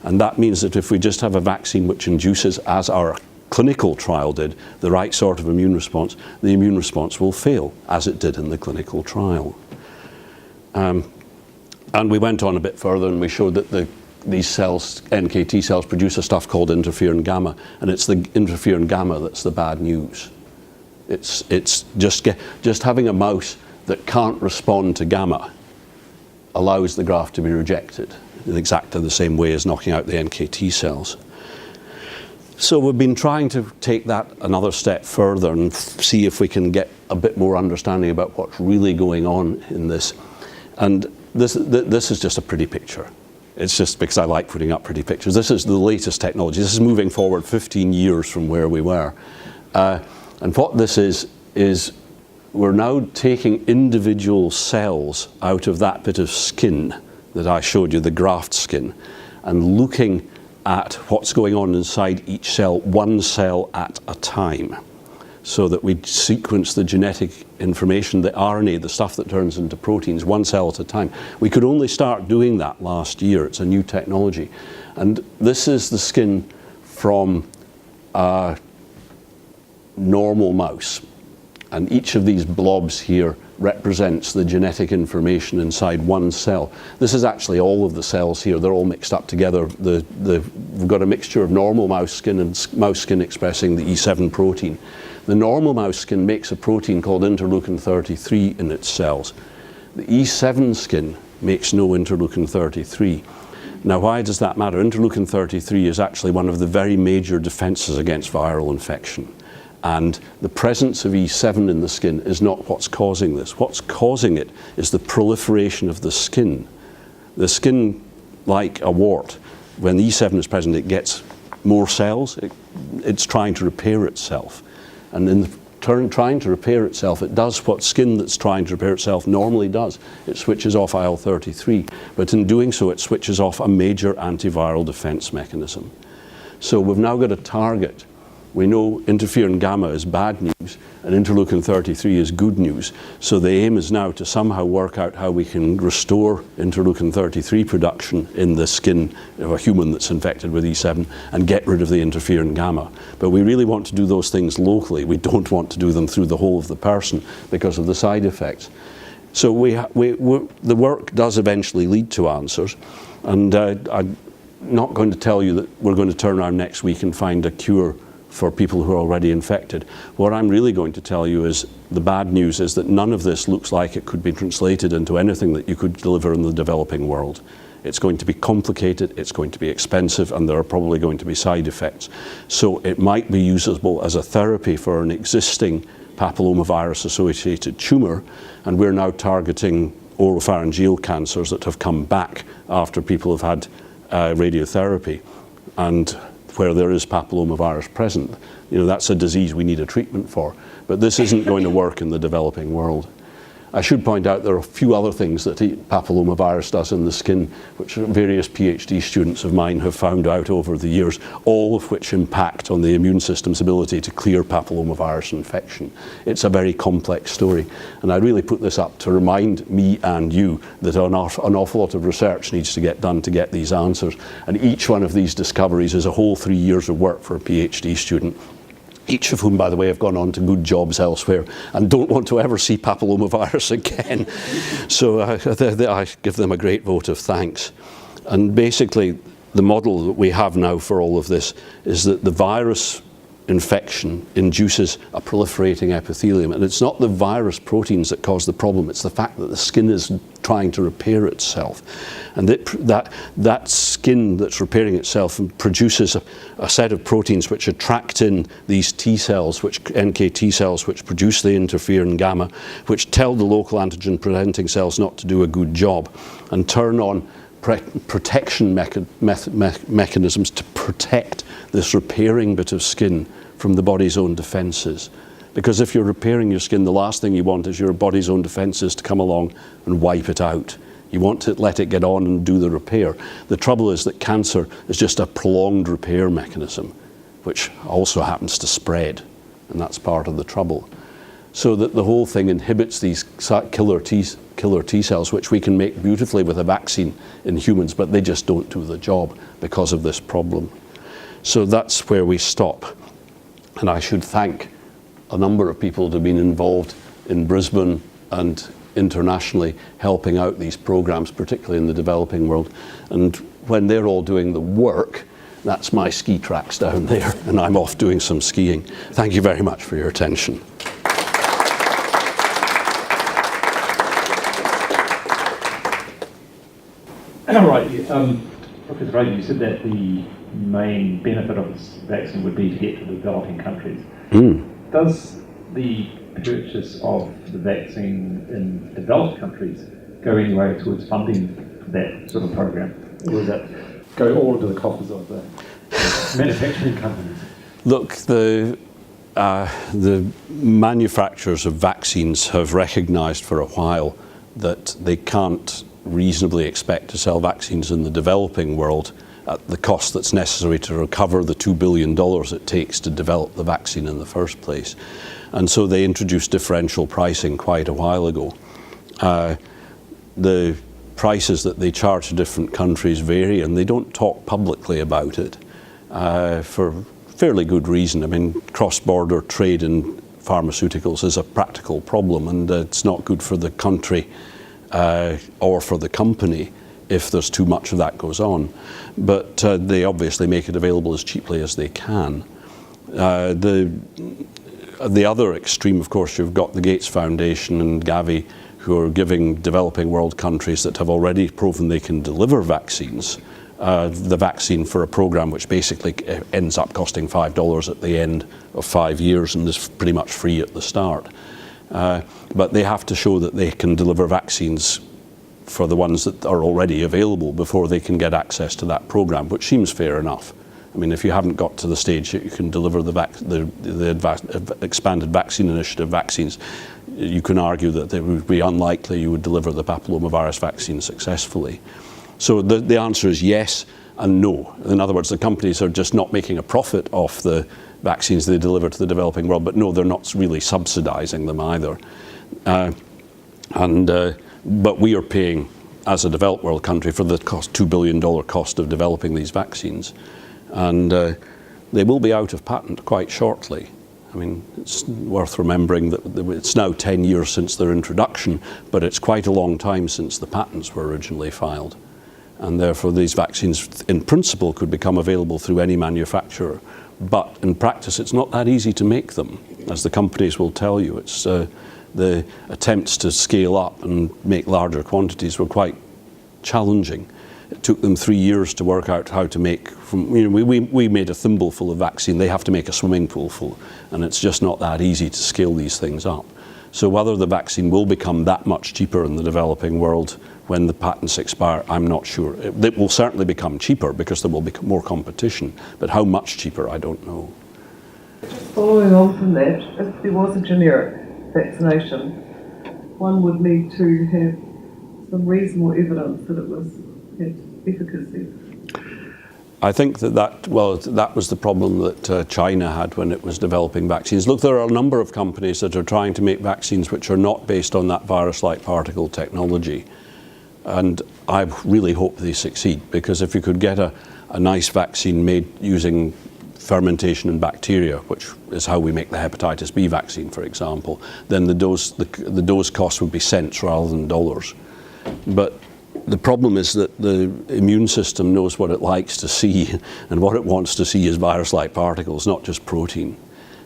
And that means that if we just have a vaccine which induces, as our clinical trial did, the right sort of immune response, the immune response will fail, as it did in the clinical trial. And we went on a bit further and we showed that these cells, NKT cells, produce a stuff called interferon gamma, and it's the interferon gamma that's the bad news. It's just having a mouse that can't respond to gamma allows the graft to be rejected in exactly the same way as knocking out the NKT cells. So we've been trying to take that another step further and see if we can get a bit more understanding about what's really going on in this. And this is just a pretty picture. It's just because I like putting up pretty pictures. This is the latest technology. This is moving forward 15 years from where we were. And what this is we're now taking individual cells out of that bit of skin that I showed you, the graft skin, and looking at what's going on inside each cell, one cell at a time, so that we sequence the genetic information, the RNA, the stuff that turns into proteins, one cell at a time. We could only start doing that last year. It's a new technology. And this is the skin from a normal mouse. And each of these blobs here represents the genetic information inside one cell. This is actually all of the cells here. They're all mixed up together. We've got a mixture of normal mouse skin and mouse skin expressing the E7 protein. The normal mouse skin makes a protein called interleukin-33 in its cells. The E7 skin makes no interleukin-33. Now, why does that matter? Interleukin-33 is actually one of the very major defenses against viral infection. And the presence of E7 in the skin is not what's causing this. What's causing it is the proliferation of the skin. The skin, like a wart, when E7 is present, it gets more cells. It's trying to repair itself. And in turn, trying to repair itself, it does what skin that's trying to repair itself normally does. It switches off IL-33. But in doing so, it switches off a major antiviral defense mechanism. So we've now got a target. We know interferon gamma is bad news and interleukin-33 is good news. So the aim is now to somehow work out how we can restore interleukin-33 production in the skin of a human that's infected with E7 and get rid of the interferon gamma. But we really want to do those things locally. We don't want to do them through the whole of the person because of the side effects. So the work does eventually lead to answers. And I'm not going to tell you that we're going to turn around next week and find a cure for people who are already infected. What I'm really going to tell you is the bad news is that none of this looks like it could be translated into anything that you could deliver in the developing world. It's going to be complicated, it's going to be expensive, and there are probably going to be side effects. So it might be usable as a therapy for an existing papillomavirus-associated tumour, and we're now targeting oropharyngeal cancers that have come back after people have had radiotherapy. And where there is papillomavirus present, that's a disease we need a treatment for. But this isn't going to work in the developing world. I should point out there are a few other things that papillomavirus does in the skin, which various PhD students of mine have found out over the years, all of which impact on the immune system's ability to clear papillomavirus infection. It's a very complex story. And I really put this up to remind me and you that an awful lot of research needs to get done to get these answers. And each one of these discoveries is a whole 3 years of work for a PhD student. Each of whom, by the way, have gone on to good jobs elsewhere and don't want to ever see papillomavirus again. So I give them a great vote of thanks. And basically, the model that we have now for all of this is that the virus infection induces a proliferating epithelium. And it's not the virus proteins that cause the problem, it's the fact that the skin is trying to repair itself. And that skin that's repairing itself produces a set of proteins which attract in these T cells, NK T cells, which produce the interferon gamma, which tell the local antigen presenting cells not to do a good job, and turn on protection mechanisms to protect this repairing bit of skin from the body's own defenses. Because if you're repairing your skin, the last thing you want is your body's own defenses to come along and wipe it out. You want to let it get on and do the repair. The trouble is that cancer is just a prolonged repair mechanism, which also happens to spread, and that's part of the trouble. So that the whole thing inhibits these killer T cells, which we can make beautifully with a vaccine in humans, but they just don't do the job because of this problem. So that's where we stop. And I should thank a number of people that have been involved in Brisbane and internationally helping out these programs, particularly in the developing world. And when they're all doing the work, that's my ski tracks down there, and I'm off doing some skiing. Thank you very much for your attention. Right, Professor Frazer, you said that the main benefit of this vaccine would be to get to the developing countries. Does the purchase of the vaccine in developed countries go anywhere towards funding that sort of program? Or does that go all into the coffers of the manufacturing companies? Look, the manufacturers of vaccines have recognised for a while that they can't reasonably expect to sell vaccines in the developing world at the cost that's necessary to recover the $2 billion it takes to develop the vaccine in the first place. And so they introduced differential pricing quite a while ago. The prices that they charge to different countries vary, and they don't talk publicly about it for fairly good reason. I mean, cross-border trade in pharmaceuticals is a practical problem, and it's not good for the country or for the company if there's too much of that goes on. But they obviously make it available as cheaply as they can. The other extreme, of course, you've got the Gates Foundation and Gavi, who are giving developing world countries that have already proven they can deliver vaccines, the vaccine for a program which basically ends up costing $5 at the end of 5 years and is pretty much free at the start. But they have to show that they can deliver vaccines for the ones that are already available before they can get access to that program, which seems fair enough. I mean, if you haven't got to the stage that you can deliver the expanded vaccine initiative vaccines, you can argue that it would be unlikely you would deliver the papillomavirus vaccine successfully. So the answer is yes and no. In other words, the companies are just not making a profit off the vaccines they deliver to the developing world, but no, they're not really subsidizing them either. But we are paying, as a developed world country, for the $2 billion cost of developing these vaccines. And they will be out of patent quite shortly. I mean, it's worth remembering that it's now 10 years since their introduction, but it's quite a long time since the patents were originally filed. And therefore these vaccines, in principle, could become available through any manufacturer. But in practice, it's not that easy to make them, as the companies will tell you. It's the attempts to scale up and make larger quantities were quite challenging. It took them 3 years to work out how to make, we made a thimbleful of vaccine, they have to make a swimming pool full, and it's just not that easy to scale these things up. So whether the vaccine will become that much cheaper in the developing world when the patents expire, I'm not sure. It will certainly become cheaper because there will be more competition, but how much cheaper, I don't know. Just following on from that, if there was a generic vaccination, one would need to have some reasonable evidence that it had efficacy. I think that was the problem that China had when it was developing vaccines. Look, there are a number of companies that are trying to make vaccines which are not based on that virus-like particle technology. And I really hope they succeed, because if you could get a nice vaccine made using fermentation in bacteria, which is how we make the hepatitis B vaccine, for example, then the dose cost would be cents rather than dollars. But the problem is that the immune system knows what it likes to see, and what it wants to see is virus-like particles, not just protein.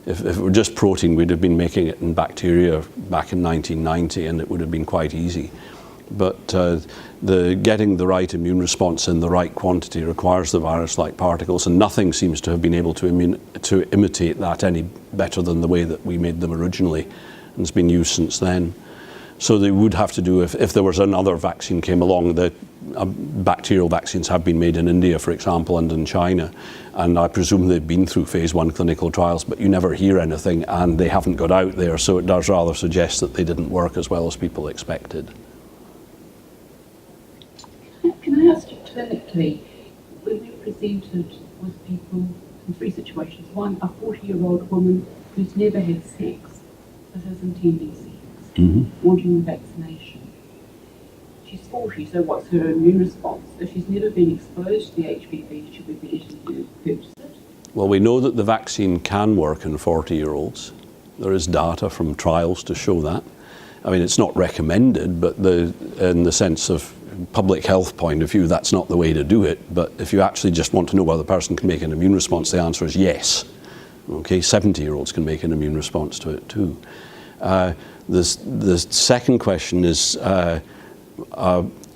If it were just protein, we'd have been making it in bacteria back in 1990, and it would have been quite easy. But getting the right immune response in the right quantity requires the virus-like particles, and nothing seems to have been able to imitate that any better than the way that we made them originally, and it's been used since then. So they would have to do, if there was another vaccine came along, the bacterial vaccines have been made in India, for example, and in China, and I presume they've been through phase 1 clinical trials, but you never hear anything, and they haven't got out there, so it does rather suggest that they didn't work as well as people expected. Can I ask you clinically, when you presented with people in 3 situations, one, a 40-year-old woman who's never had sex, but is intending sex, wanting the vaccination. She's 40, so what's her immune response? If she's never been exposed to the HPV, should we be letting her purchase it? Well, we know that the vaccine can work in 40-year-olds. There is data from trials to show that. I mean, it's not recommended, but in the sense of public health point of view, that's not the way to do it. But if you actually just want to know whether the person can make an immune response, the answer is yes. Okay, 70-year-olds can make an immune response to it too. The second question is a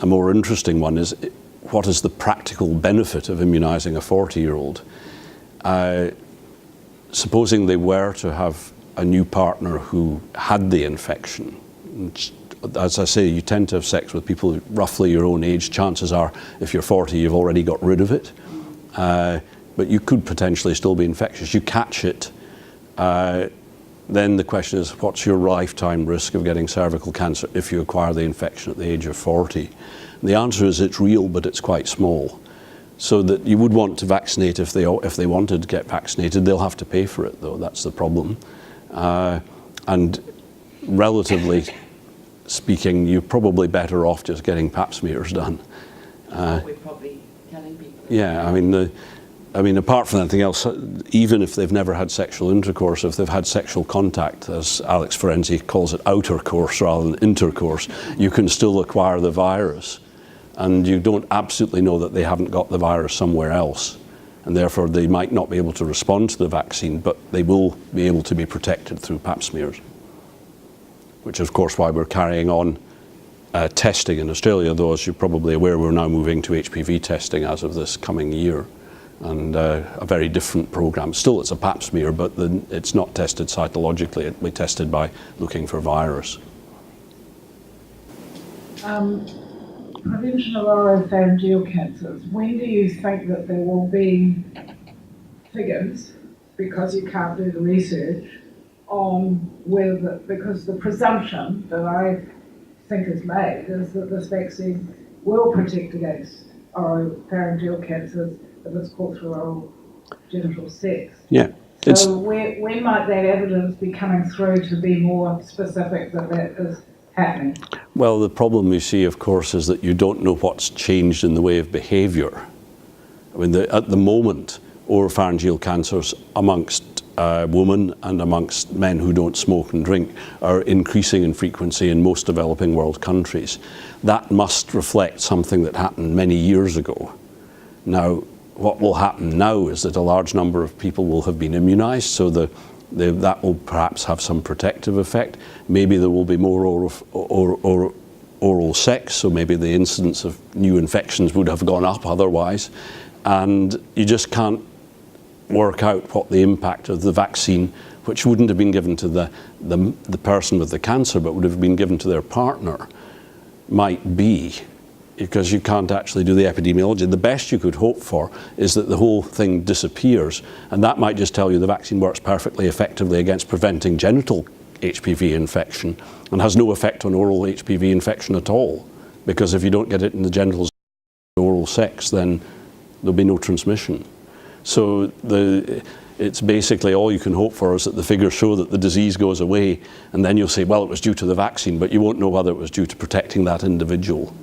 more interesting one, is what is the practical benefit of immunizing a 40-year-old? Supposing they were to have a new partner who had the infection, as I say, you tend to have sex with people roughly your own age. Chances are, if you're 40, you've already got rid of it. But you could potentially still be infectious. You catch it, then the question is, what's your lifetime risk of getting cervical cancer if you acquire the infection at the age of 40? And the answer is it's real, but it's quite small. So that you would want to vaccinate if they wanted to get vaccinated. They'll have to pay for it, though. That's the problem. And relatively speaking, you're probably better off just getting pap smears done. We're probably telling people. Yeah, I mean, apart from anything else, even if they've never had sexual intercourse, if they've had sexual contact, as Alex Ferenczi calls it, outer course rather than intercourse, you can still acquire the virus. And you don't absolutely know that they haven't got the virus somewhere else. And therefore, they might not be able to respond to the vaccine, but they will be able to be protected through pap smears. Which is, of course, why we're carrying on testing in Australia, though, as you're probably aware, we're now moving to HPV testing as of this coming year. And a very different program. Still, it's a pap smear, but it's not tested cytologically. It'll be tested by looking for virus. Prevention of oropharyngeal cancers. When do you think that there will be figures, because you can't do the research, on whether, because the presumption that I think is made is that this vaccine will protect against oropharyngeal cancers if it's caught through oral genital sex. Yeah. So when might that evidence be coming through to be more specific that that is happening? Well, the problem you see, of course, is that you don't know what's changed in the way of behaviour. I mean, at the moment, oropharyngeal cancers amongst women and amongst men who don't smoke and drink are increasing in frequency in most developing world countries. That must reflect something that happened many years ago. Now, what will happen now is that a large number of people will have been immunised, so that will perhaps have some protective effect. Maybe there will be more oral sex, so maybe the incidence of new infections would have gone up otherwise. And you just can't work out what the impact of the vaccine, which wouldn't have been given to the person with the cancer, but would have been given to their partner, might be, because you can't actually do the epidemiology. The best you could hope for is that the whole thing disappears, and that might just tell you the vaccine works perfectly effectively against preventing genital HPV infection and has no effect on oral HPV infection at all, because if you don't get it in the genitals of oral sex, then there'll be no transmission. So it's basically all you can hope for is that the figures show that the disease goes away, and then you'll say, well, it was due to the vaccine, but you won't know whether it was due to protecting that individual.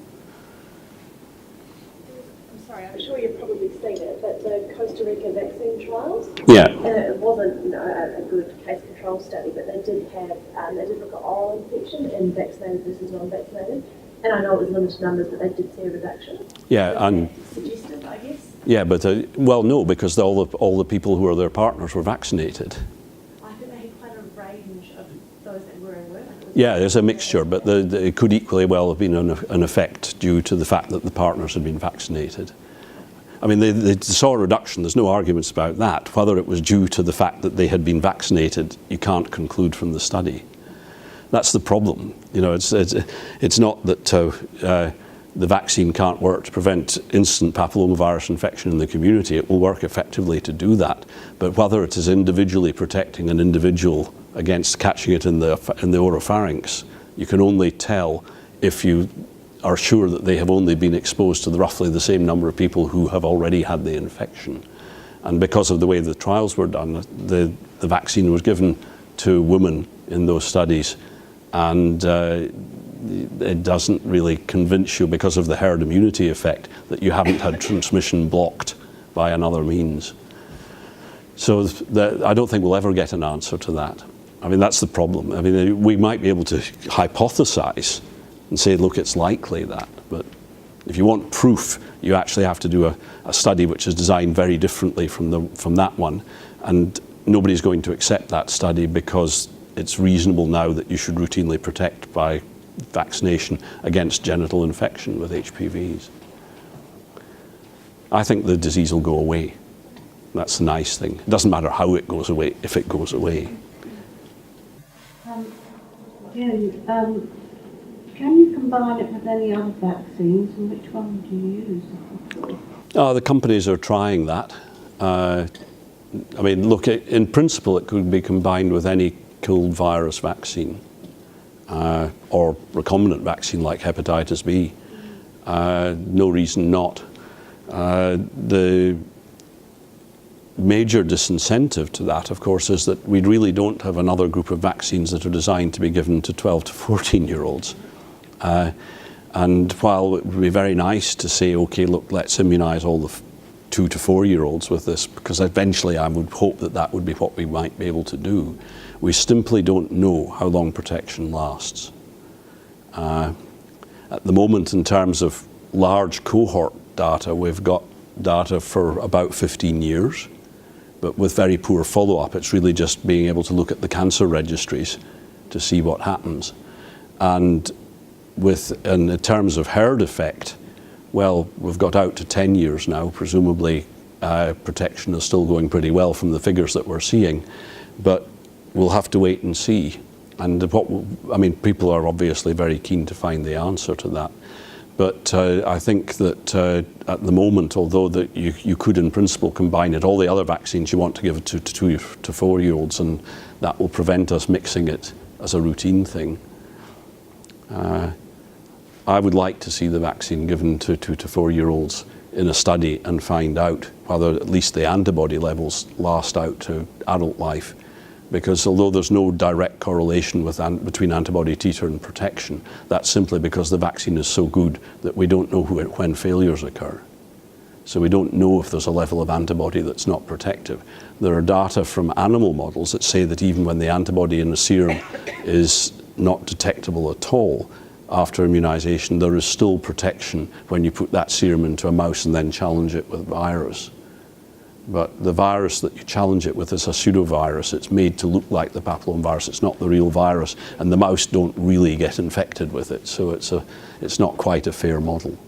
You've probably seen it, but the Costa Rica vaccine trials. Yeah. It wasn't a good case control study, but they did look at oral infection in vaccinated versus non-vaccinated, and I know it was limited numbers, but they did see a reduction. Yeah, and suggested, I guess. yeah, but well, no, because all the people who are their partners were vaccinated. I think they had quite a range of those that were and weren't. Yeah, there's a mixture, but it could equally well have been an effect due to the fact that the partners had been vaccinated. I mean, they saw a reduction, there's no arguments about that. Whether it was due to the fact that they had been vaccinated, you can't conclude from the study. That's the problem. You know, it's not that the vaccine can't work to prevent instant papillomavirus infection in the community. It will work effectively to do that. But whether it is individually protecting an individual against catching it in the oropharynx, you can only tell if you are sure that they have only been exposed to roughly the same number of people who have already had the infection. And because of the way the trials were done, the vaccine was given to women in those studies, and it doesn't really convince you, because of the herd immunity effect, that you haven't had transmission blocked by another means. So I don't think we'll ever get an answer to that. I mean, that's the problem. I mean, we might be able to hypothesize and say, look, it's likely that, but if you want proof, you actually have to do a study which is designed very differently from that one, and nobody's going to accept that study because it's reasonable now that you should routinely protect by vaccination against genital infection with HPVs. I think the disease will go away. That's the nice thing. It doesn't matter how it goes away, if it goes away. Can you combine it with any other vaccines, and which one do you use? The companies are trying that. I mean, look, in principle, it could be combined with any cold virus vaccine or recombinant vaccine like hepatitis B. No reason not. The major disincentive to that, of course, is that we really don't have another group of vaccines that are designed to be given to 12 to 14-year-olds. And while it would be very nice to say, okay, look, let's immunise all the 2 to 4-year-olds with this, because eventually I would hope that that would be what we might be able to do, we simply don't know how long protection lasts. At the moment, in terms of large cohort data, we've got data for about 15 years, but with very poor follow-up. It's really just being able to look at the cancer registries to see what happens. And in terms of herd effect, well, we've got out to 10 years now. Presumably, protection is still going pretty well from the figures that we're seeing, but we'll have to wait and see. And people are obviously very keen to find the answer to that. But I think that at the moment, although that you could in principle combine it, all the other vaccines you want to give it to 2 to 4-year-olds, and that will prevent us mixing it as a routine thing. I would like to see the vaccine given to 2 to 4-year-olds in a study and find out whether at least the antibody levels last out to adult life. Because although there's no direct correlation between antibody titer and protection, that's simply because the vaccine is so good that we don't know when failures occur. So we don't know if there's a level of antibody that's not protective. There are data from animal models that say that even when the antibody in the serum is not detectable at all, after immunization, there is still protection when you put that serum into a mouse and then challenge it with virus. But the virus that you challenge it with is a pseudovirus. It's made to look like the papillomavirus. It's not the real virus, and the mouse don't really get infected with it. So it's not quite a fair model.